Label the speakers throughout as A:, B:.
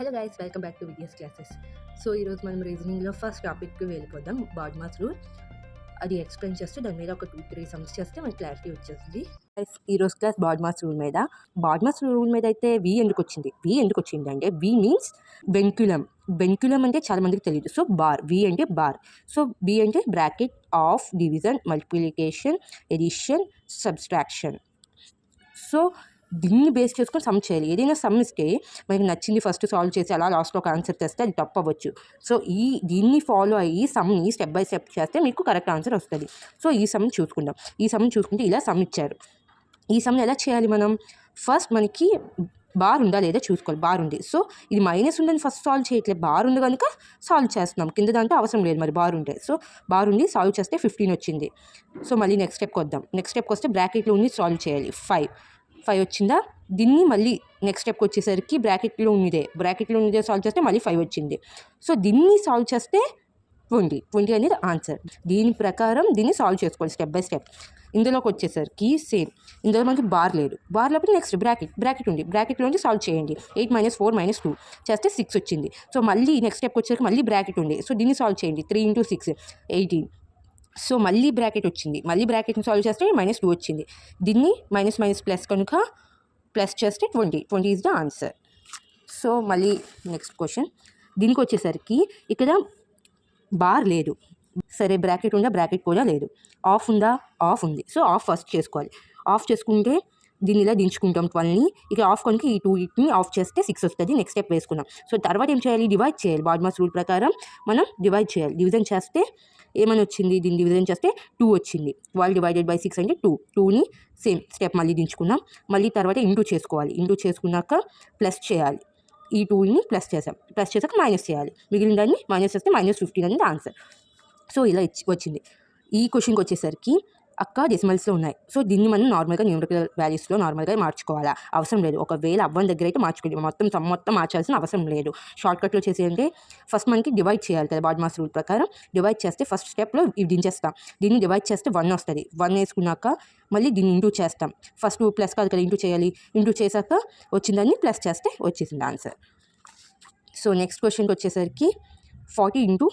A: Hello guys, welcome back to Vidyas classes. So ఈరోజు మనం రీజనింగ్లో first టాపిక్కి వెళ్ళిపోదాం. బాడ్మాస్ రూల్ అది ఎక్స్ప్లెయిన్ చేస్తే దాని మీద ఒక 2-3 సమ్స్ చేస్తే మనకి క్లారిటీ వచ్చేసింది. ఈరోజు క్లాస్ బాడ్మాస్ రూల్ మీద అయితే వి ఎందుకు వచ్చింది అంటే వి మీన్స్ వెంక్యులం అంటే చాలా మందికి తెలియదు. సో వి అంటే బార్, సో బి అంటే bracket of division, multiplication, addition, subtraction. So దీన్ని బేస్ చేసుకొని సమ్ చేయాలి. ఏదైనా సమ్ ఇస్తే మనకి నచ్చింది ఫస్ట్ సాల్వ్ చేసి అలా లాస్ట్లో ఒక ఆన్సర్ తెస్తే అది తప్పు అవ్వచ్చు. సో దీన్ని ఫాలో అయ్యి సమ్ని స్టెప్ బై స్టెప్ చేస్తే మీకు కరెక్ట్ ఆన్సర్ వస్తుంది. సో ఈ సమ్ చూసుకుందాం. ఈ సమ్ చూసుకుంటే ఇలా సమ్ ఇచ్చారు. ఈ సమ్ని ఎలా చేయాలి? మనం ఫస్ట్ మనకి బార్ ఉందా లేదా చూసుకోవాలి. బార్ ఉంది, సో ఇది మైనస్ ఉందని ఫస్ట్ సాల్వ్ చేయట్లేదు. బార్ ఉంది కనుక సాల్వ్ చేస్తున్నాం. కింద దాంట్లో అవసరం లేదు, మరి బార్ ఉంటే. సో బార్ ఉంది, సాల్వ్ చేస్తే 15 వచ్చింది. సో మళ్ళీ నెక్స్ట్ స్టెప్కి వద్దాం. నెక్స్ట్ స్టెప్కి వస్తే బ్రాకెట్లో ఉంది, సాల్వ్ చేయాలి. 5 వచ్చిందా? దీన్ని మళ్ళీ నెక్స్ట్ స్టెప్కి వచ్చేసరికి బ్రాకెట్లో ఉన్నదే సాల్వ్ చేస్తే మళ్ళీ 5 వచ్చింది. సో దీన్ని సాల్వ్ చేస్తే 20 అనేది ఆన్సర్. దీని ప్రకారం దీన్ని సాల్వ్ చేసుకోవాలి స్టెప్ బై స్టెప్. ఇందులోకి వచ్చేసరికి సేమ్. ఇందులో మనకి బార్ లేకపోతే నెక్స్ట్ బ్రాకెట్ ఉంది, బ్రాకెట్లో సాల్వ్ చేయండి. 8 - 4 - 2 చేస్తే 6 వచ్చింది. సో మళ్ళీ నెక్స్ట్ స్టెప్కి వచ్చేసరికి మళ్ళీ బ్రాకెట్ ఉంది, సో దీన్ని సాల్వ్ చేయండి. 3 × 6 18. సో మళ్ళీ బ్రాకెట్ వచ్చింది, మళ్ళీ బ్రాకెట్ని సాల్వ్ చేస్తే -2 వచ్చింది. దీన్ని మైనస్ ప్లస్ కనుక ప్లస్ చేస్తే 20 ఈజ్ ద ఆన్సర్. సో మళ్ళీ నెక్స్ట్ క్వశ్చన్. దీనికి వచ్చేసరికి ఇక్కడ బార్ లేదు, సరే బ్రాకెట్ ఉందా? బ్రాకెట్ కూడా లేదు. ఆఫ్ ఉందా? ఆఫ్ ఉంది. సో ఆఫ్ ఫస్ట్ చేసుకోవాలి. ఆఫ్ చేసుకుంటే దీన్ని ఇలా దించుకుంటాం 12ని. ఇక ఆఫ్ కనుక ఈ 2 ఆఫ్ చేస్తే 6 వస్తుంది. నెక్స్ట్ స్టెప్ వేసుకున్నాం. సో తర్వాత ఏం చేయాలి? డివైడ్ చేయాలి. బాడ్మాస్ రూల్ ప్రకారం మనం డివైడ్ చేయాలి. డివిజన్ చేస్తే ఏమని వచ్చింది? దీన్ని డివిజన్ చేస్తే 2 వచ్చింది. 12/6 అంటే 2ని సేమ్ స్టెప్ మళ్ళీ దించుకున్నాం. మళ్ళీ తర్వాత ఇంటూ చేసుకోవాలి. ఇంటూ చేసుకున్నాక ప్లస్ చేయాలి. ఈ 2ని ప్లస్ చేసాక మైనస్ చేయాలి. మిగిలిన దాన్ని మైనస్ చేస్తే -15 అనేది ఆన్సర్. సో ఇలా వచ్చింది. ఈ క్వశ్చన్కి వచ్చేసరికి అక్క డెసిమల్స్లో ఉన్నాయి. సో దీన్ని మనం నార్మల్గా న్యూమరికల్ వాల్యూస్లో నార్మల్గా మార్చుకోవాలా? అవసరం లేదు. ఒకవేళ అవ్వని దగ్గర అయితే మార్చుకోండి, మొత్తం మార్చాల్సిన అవసరం లేదు. షార్ట్కట్లో చేసేయంటే ఫస్ట్ మనకి డివైడ్ చేయాలి కదా. బాడ్మాస్ రూల్ ప్రకారం డివైడ్ చేస్తే ఫస్ట్ స్టెప్లో ఇవి దించేస్తాం. దీన్ని డివైడ్ చేస్తే 1 వస్తుంది. 1 వేసుకున్నాక మళ్ళీ దీన్ని ఇంటూ చేస్తాం. ఫస్ట్ ప్లస్ కాదు కదా, ఇంటూ చేయాలి. ఇంటూ చేశాక వచ్చిందాన్ని ప్లస్ చేస్తే వచ్చేసింది ఆన్సర్. సో నెక్స్ట్ క్వశ్చన్కి వచ్చేసరికి 40 ×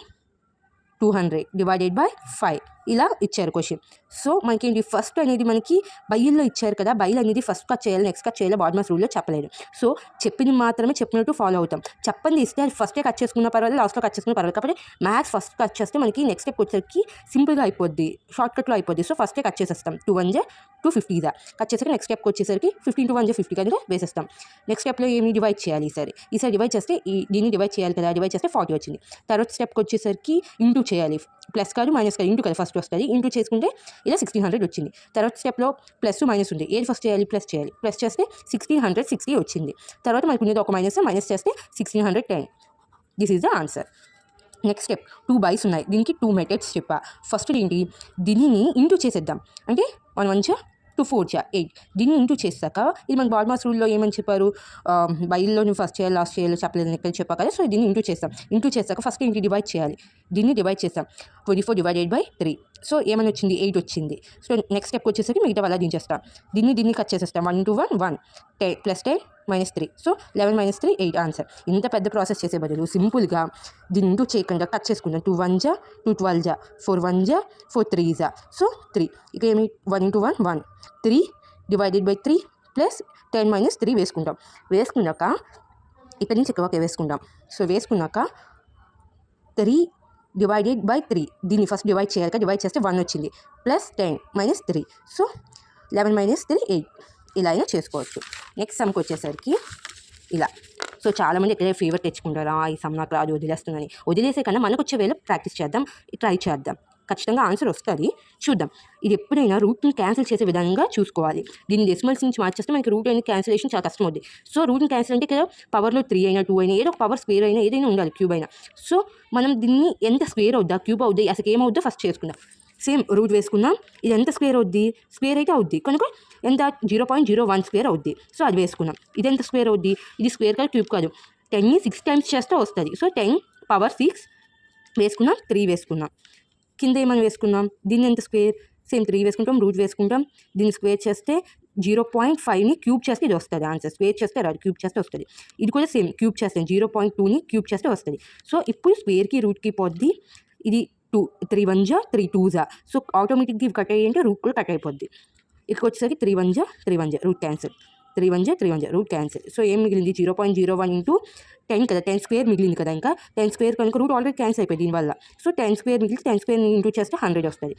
A: 200 / 5 ఇలా ఇచ్చారు క్వశ్చన్. సో మనకి ఫస్ట్ అనేది మనకి బైల్లో ఇచ్చారు కదా. బైల్ అనేది ఫస్ట్ కట్ చేయాలి, నెక్స్ట్ కట్ చేయాలి. బాడ్మాస్ రూల్లో చెప్పలేదు. సో చెప్పింది మాత్రమే చెప్పినట్టు ఫాలో అవుతాం. చెప్పండి ఇస్తే అది ఫస్టే కట్ చేసుకున్న పర్వాలేదు, లాస్ట్లో కట్ చేసుకున్న పర్వాలేదు. కాబట్టి మ్యాథ్స్ ఫస్ట్ కట్ చేస్తే మనకి నెక్స్ట్ స్టెప్ వచ్చేసరికి సింపుల్గా అయిపోద్ది, షార్ట్కట్లో అయిపోద్ది. సో ఫస్టే కట్ చేసేస్తాం. 2 × 1 = 250 కట్ చేసాక నెక్స్ట్ స్టెప్కి వచ్చేసరికి 15 × 1 = 50 కనుక వేసేస్తాం. నెక్స్ట్ స్టెప్లో ఏమి డివైడ్ చేయాలి? ఈసారి డివైడ్ చేస్తే దీన్ని డివైడ్ చేయాలి కదా. డివైడ్ చేస్తే 40 వచ్చింది. తర్వాత స్టెప్కి వచ్చేసరికి ఇంటూ చేయాలి. ప్లస్ కాదు మైనస్ కాదు, ఇంటూ కదా ఫస్ట్ వస్తుంది. ఇంటూ చేసుకుంటే ఇలా 1600 వచ్చింది. తర్వాత స్టెప్లో ప్లస్ మైనస్ ఉంది. ఏది ఫస్ట్ చేయాలి? ప్లస్ చేయాలి. ప్లస్ చేస్తే 1660 వచ్చింది. తర్వాత మనకు ఉండేది ఒక మైనస్ చేస్తే 1610. This is the answer. Next step 2 బైస్ ఉన్నాయి. దీనికి 2 మెథడ్స్ చెప్పా. ఫస్ట్ ఏంటి? దీనిని ఇంటూ చేసేద్దాం. అంటే 1 × 1 = 2, 4 = 8. దీన్ని ఇంటూ చేశాక ఇది మన బాడ్మాస్ రూల్లో ఏమని చెప్పారు? బైల్లో నువ్వు ఫస్ట్ చేయాలి, లాస్ట్ చేయాలి చెప్పలేదు, ఇక్కడ చెప్పా కదా. సో దీన్ని ఇంటూ చేస్తాం. ఇంటూ చేశాక ఫస్ట్ ఇంటి డివైడ్ చేయాలి. దీన్ని డివైడ్ చేస్తాం. 24 / 3. సో ఏమని వచ్చింది? 8 వచ్చింది. సో నెక్స్ట్ స్టెప్కి వచ్చేసరికి మిగతా వల్ల దించేస్తాం. దీన్ని కట్ చేసేస్తాం. 1 × 1 1 10 + 10 - 3. So 11 - 3 8 answer. ఇంత పెద్ద ప్రాసెస్ చేసే బదులు సింపుల్గా దీన్ని ఇంటూ చేయకుండా కట్ చేసుకుందాం. 2 × 1 = 2 12 = 4 1 = 4 3 = సో 3. ఇక ఏమి 1 × 1 1 3 / 3 + 10 - 3 వేసుకున్నాక ఇక్కడి నుంచి ఇక్కడ వేసుకుందాం. సో వేసుకున్నాక 3 / 3 దీన్ని ఫస్ట్ డివైడ్ చేయాలి కదా. డివైడ్ చేస్తే 1 వచ్చింది. ప్లస్ 10 - 3. సో 11 - 3 8. ఇలా అయినా చేసుకోవచ్చు. నెక్స్ట్ సమ్కి వచ్చేసరికి ఇలా. సో చాలామంది ఎక్కడైనా ఫీవర్ తెచ్చుకుంటారా, ఈ సమ్ నాకు రాదు వదిలేస్తుందని. వదిలేసే కన్నా మనకు వచ్చే వేళ ప్రాక్టీస్ చేద్దాం, ట్రై చేద్దాం. ఖచ్చితంగా ఆన్సర్ వస్తుంది. చూద్దాం. ఇది ఎప్పుడైనా రూట్ని క్యాన్సిల్ చేసే విధంగా చూసుకోవాలి. దీన్ని డెసిమల్స్ నుంచి మార్చేస్తే మనకి రూట్ అనేది క్యాన్సిలేషన్ చాలా కష్టం అవుతుంది. సో రూట్ని క్యాన్సిల్ అంటే కదా పవర్లో 3 అయినా 2 అయినా ఏదో ఒక పవర్ స్క్వేర్ అయినా ఏదైనా ఉండాలి, క్యూబ్ అయినా. సో మనం దీన్ని ఎంత స్క్వేర్ అవుద్దా, క్యూబ్ అవుద్ది, అసలు ఏమవుద్దో ఫస్ట్ చేసుకుందాం. సేమ్ రూట్ వేసుకుందాం. ఇది ఎంత స్క్వేర్ అవుద్ది? స్క్వేర్ అయితే అవుద్ది కనుక ఎంత 0.01 స్క్వేర్ అవుద్ది. సో అది వేసుకున్నాం. ఇది ఎంత స్క్వేర్ అవుద్ది? ఇది స్క్వేర్ కాదు, క్యూబ్ కాదు. 10ని 6 టైమ్స్ చేస్తే వస్తుంది. సో 10⁶ వేసుకున్నాం. 3 వేసుకున్నాం. కింద ఏమని వేసుకున్నాం? దీన్ని ఎంత స్క్వేర్? సేమ్ 3 వేసుకుంటాం. రూట్ వేసుకుంటాం. దీన్ని స్క్వేర్ చేస్తే 0.5ని క్యూబ్ చేస్తే ఇది వస్తుంది ఆన్సర్. స్క్వేర్ చేస్తే రాదు, క్యూబ్ చేస్తే వస్తుంది. ఇది కూడా సేమ్ క్యూబ్ చేస్తాను, 0.2ని క్యూబ్ చేస్తే వస్తుంది. సో ఇప్పుడు స్క్వేర్కి రూట్కి పోద్ది. ఇది 2 3 1 జా 3 2 జా. సో ఆటోమేటిక్గా ఇవి కట్ అయ్యి అంటే రూట్ కూడా కట్ అయిపోద్ది. ఇక్కడికి వచ్చేసరికి 3 1 జా 3 1 జా రూట్ క్యాన్సిల్, 3 1 జా 3 1 జా రూట్ క్యాన్సిల్. సో ఏం మిగిలింది 0.01 ఇంటూ 10 కదా, 10 స్క్వేర్ మిగిలింది కదా. ఇంకా 10 స్క్వేర్ కనుక రూట్ ఆల్రెడీ క్యాన్సిల్ అయిపోయింది దీనివల్ల. సో 10 స్క్వేర్ మిగిలి 10 స్క్వేర్ ఇంటూ చేస్తే 100 వస్తుంది.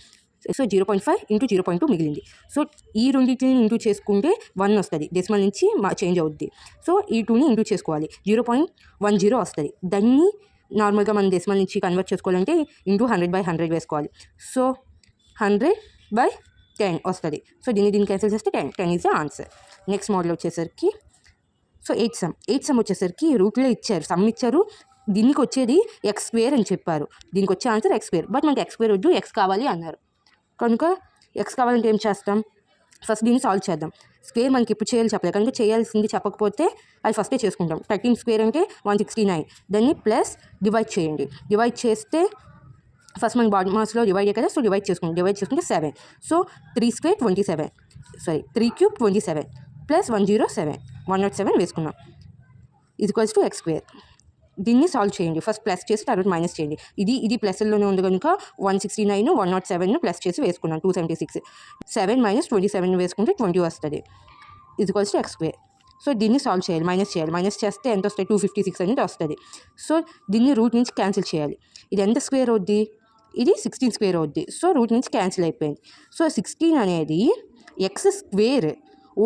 A: సో 0.5 ఇంటూ 0.2 మిగిలింది. సో ఈ రెండింటిని ఇంటూ చేసుకుంటే 1 వస్తుంది, డెసిమల్ నుంచి చేంజ్ అవుద్ది. సో ఈ 2ని ఇంటూ చేసుకోవాలి, 0.10 వస్తుంది. దాన్ని నార్మల్గా మనం డెసిమల్ నుంచి కన్వర్ట్ చేసుకోవాలంటే ఇంటూ 100/100 వేసుకోవాలి. సో 100/10 వస్తుంది. సో దీన్ని క్యాన్సిల్ చేస్తే 10 is the answer. Next model వచ్చేసరికి సో 8 సమ్ వచ్చేసరికి రూట్లో ఇచ్చారు, సమ్ ఇచ్చారు. దీనికి వచ్చేది ఎక్స్ స్క్వేర్ అని చెప్పారు. దీనికి వచ్చే ఆన్సర్ ఎక్స్ స్క్వేర్. బట్ మనకి ఎక్స్ స్క్వేర్ వద్దు, ఎక్స్ కావాలి అన్నారు. కనుక ఎక్స్ కావాలంటే ఏం చేస్తాం, ఫస్ట్ దీన్ని సాల్వ్ చేద్దాం. స్క్వేర్ మనకి ఇప్పుడు చేయాలి చెప్పలేదు కనుక చేయాల్సింది చెప్పకపోతే అది ఫస్టే చేసుకుంటాం. 13 స్క్వేర్ అంటే 169. దాన్ని ప్లస్ డివైడ్ చేయండి. డివైడ్ చేస్తే ఫస్ట్ మనకి బాడీ మాస్లో డివైడ్ కదా, సో డివైడ్ చేసుకుంటే 7. సో 3 స్క్వేర్ 27, 3 క్యూబ్ 27 ప్లస్ 107 వేసుకున్నాం. ఇది ఈక్వల్స్ టు ఎక్స్ స్క్వేర్. దీన్ని సాల్వ్ చేయండి. ఫస్ట్ ప్లస్ చేసి తర్వాత మైనస్ చేయండి. ఇది ప్లస్లోనే ఉంది కనుక 169 107 ప్లస్ చేసి వేసుకున్నాను 276. 7 - 27 వేసుకుంటే 20 వస్తుంది. ఇది equals to X square. So దీన్ని సాల్వ్ చేయాలి, మైనస్ చేస్తే ఎంత వస్తుంది 256 అనేది వస్తుంది. సో దీన్ని రూట్ నుంచి క్యాన్సిల్ చేయాలి. ఇది ఎంత స్క్వేర్ అవుద్ది, ఇది 16 స్క్వేర్ అవుద్ది. సో రూట్ నుంచి క్యాన్సిల్ అయిపోయింది. సో 16 అనేది ఎక్స్ స్క్వేర్,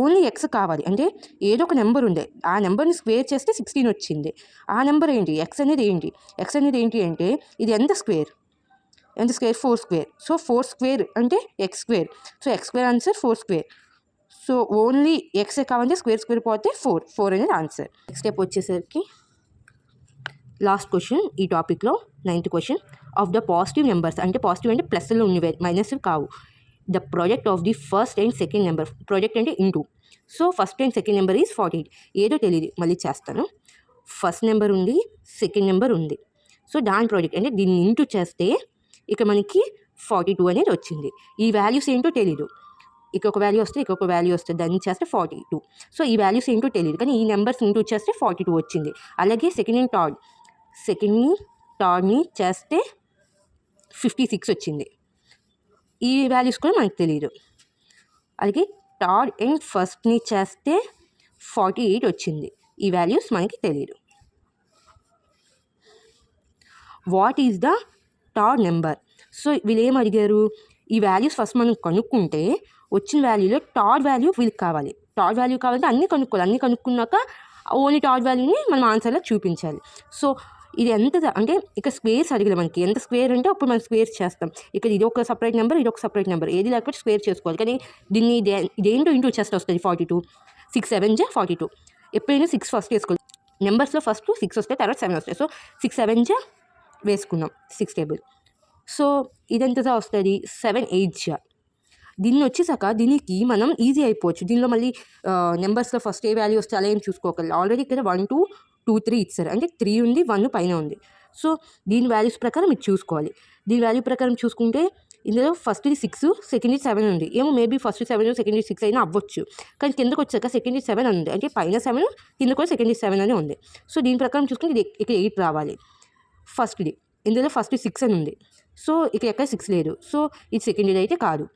A: ఓన్లీ ఎక్స్ కావాలి అంటే ఏదో ఒక నెంబర్ ఉంది, ఆ నెంబర్ని స్క్వేర్ చేస్తే 16 వచ్చింది. ఆ నెంబర్ ఏంటి, ఎక్స్ అనేది ఏంటి అంటే ఇది ఎంత స్క్వేర్ 4 స్క్వేర్. సో 4 స్క్వేర్ అంటే x square. So x square answer 4 square. So only x కావాలంటే స్క్వేర్ పోతే 4 అనేది ఆన్సర్. నెక్స్ట్ స్టెప్ వచ్చేసరికి లాస్ట్ క్వశ్చన్ ఈ టాపిక్లో 9th question. Of the positive numbers, అంటే పాజిటివ్ అంటే ప్లస్లో ఉన్నవే, మైనస్ కావు. The product of the first and second number, product అంటే into. So first and second number is 48. ఏదో తెలియదు, మళ్ళీ చేస్తాను. ఫస్ట్ నెంబర్ ఉంది, సెకండ్ నెంబర్ ఉంది. సో దాని ప్రోడక్ట్ అంటే దీన్ని ఇంటూ చేస్తే ఇక మనకి 42 అనేది వచ్చింది. ఈ వాల్యూస్ ఏంటో తెలీదు, ఇక ఒక వాల్యూ వస్తుంది, దాన్ని చేస్తే 42. సో ఈ వాల్యూస్ ఏంటో తెలియదు కానీ ఈ నెంబర్స్ ఇంటూ చేస్తే 42 వచ్చింది. అలాగే సెకండ్ని థర్డ్ని చేస్తే 56 వచ్చింది. ఈ వాల్యూస్ కూడా మనకు తెలియదు. అలాగే థర్డ్ అండ్ ఫస్ట్ని చేస్తే 48 వచ్చింది. ఈ వాల్యూస్ మనకి తెలియదు. What is the third number? So వీళ్ళు ఏం అడిగారు, ఈ వాల్యూస్ ఫస్ట్ మనం కనుక్కుంటే వచ్చిన వాల్యూలో థర్డ్ వాల్యూ వీళ్ళకి కావాలి. థర్డ్ వాల్యూ కావాలంటే అన్నీ కనుక్కోవాలి. అన్నీ కనుక్కున్నాక ఓన్లీ థర్డ్ వాల్యూని మనం ఆన్సర్లో చూపించాలి. సో ఇది ఎంత అంటే ఇక స్క్వేర్స్ అడిగలేదు మనకి, ఎంత స్క్వేర్ అంటే అప్పుడు మనం స్క్వేర్స్ చేస్తాం. ఇక్కడ ఇది ఒక సపరేట్ నెంబర్, ఇది ఒక సపరేట్ నెంబర్, ఏది లేకపోతే స్క్వేర్ చేసుకోవాలి. కానీ దీన్ని ఇదేంటో ఇంటూ చేస్తే వస్తుంది 42. 6 7 జా 42. ఎప్పుడైనా 6 ఫస్ట్ వేసుకోవాలి. నెంబర్స్లో ఫస్ట్ 6 వస్తాయి, తర్వాత 7 వస్తాయి. సో 6 7 జా వేసుకున్నాం 6 టేబుల్. సో ఇదెంతగా వస్తుంది 7 8 జా. దీన్ని వచ్చేసాక దీనికి మనం ఈజీ అయిపోవచ్చు. దీనిలో మళ్ళీ నెంబర్స్లో ఫస్ట్ ఏ వాల్యూ వస్తే అలా ఏం చూసుకోగలరు. ఆల్రెడీ ఇక్కడ 1 2 2 3 ఇచ్చారు, అంటే 3 ఉంది 1 పైన ఉంది. సో దీని వాల్యూస్ ప్రకారం ఇది చూసుకోవాలి. దీని వాల్యూ ప్రకారం చూసుకుంటే ఇందులో ఫస్ట్ 6, సెకండ్ 7 ఉంది. ఏమో మేబీ ఫస్ట్ 7 సెకండ్ 6 అయినా అవ్వచ్చు. కానీ కిందకు వచ్చాక సెకండ్ 7 ఉంది, అంటే పైన 7 కింద కూడా సెకండ్ 7 అని ఉంది. సో దీని ప్రకారం చూసుకుంటే ఇది ఇక్కడ 8 రావాలి. ఫస్ట్ది ఇందులో ఫస్ట్ 6 అని ఉంది. సో ఇక్కడ ఎక్కడ 6 లేదు. సో ఇది సెకండ్ అయితే కాదు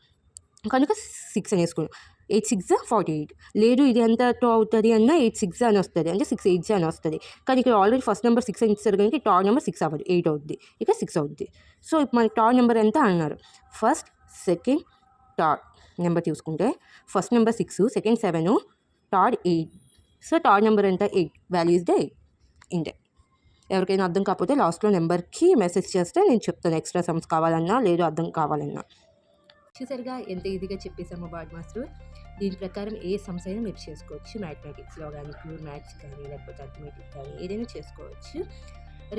A: కనుక 6 అని వేసుకున్నాం. 8 6 48 లేదు. ఇది ఎంత అవుతుంది అన్న 8 6 అని వస్తుంది, అంటే 6 8 అని వస్తుంది. కానీ ఇక్కడ ఆల్రెడీ ఫస్ట్ నెంబర్ 6 అని ఇస్తారు కనుక థర్డ్ నెంబర్ 6 అవ్వదు, 8 అవుద్ది, ఇక 6 అవుద్ది. సో ఇప్పుడు మనకి థర్డ్ నెంబర్ ఎంత అన్నారు, ఫస్ట్ సెకండ్ థర్డ్ నెంబర్ చూసుకుంటే first number 6, second 7, third 8. So third number ఎంత 8, వాల్యూ ఇస్ ద 8. ఇంతే. ఎవరికైనా అర్థం కాకపోతే లాస్ట్లో నెంబర్కి మెసేజ్ చేస్తే నేను చెప్తాను, ఎక్స్ట్రా సమ్స్ కావాలన్నా లేదు అర్థం కావాలన్నా. చూసారుగా ఎంత ఈజీగా చెప్పేసామో బాడ్ మాస్టర్. దీని ప్రకారం ఏ సమ్స్ అయినా మీరు చేసుకోవచ్చు. మ్యాథమెటిక్స్లో కానీ, ప్యూర్ మ్యాథ్స్ కానీ, లేకపోతే అథమెటిక్స్ కానీ ఏదైనా చేసుకోవచ్చు.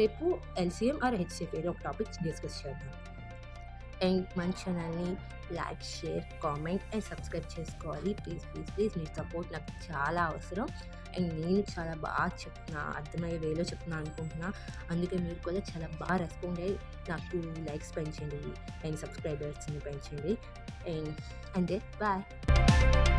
A: రేపు ఎల్సిఎం ఆర్ హెచ్సిఎఫ్ ఏదో ఒక టాపిక్ డిస్కస్ చేద్దాం. అండ్ మన ఛానల్ని like, share, comment and subscribe చేసుకోవాలి. ప్లీజ్ ప్లీజ్ ప్లీజ్ మీ సపోర్ట్ నాకు చాలా అవసరం. అండ్ నేను చాలా బాగా చెప్తున్నా, అర్థమయ్యే వేలో చెప్తున్నా అనుకుంటున్నా. అందుకే మీరు కూడా చాలా బాగా రెస్పాండ్ అయ్యి నాకు లైక్స్ పెంచండి అండ్ సబ్స్క్రైబర్స్ని పెంచండి. అండ్ అంతే, బాయ్.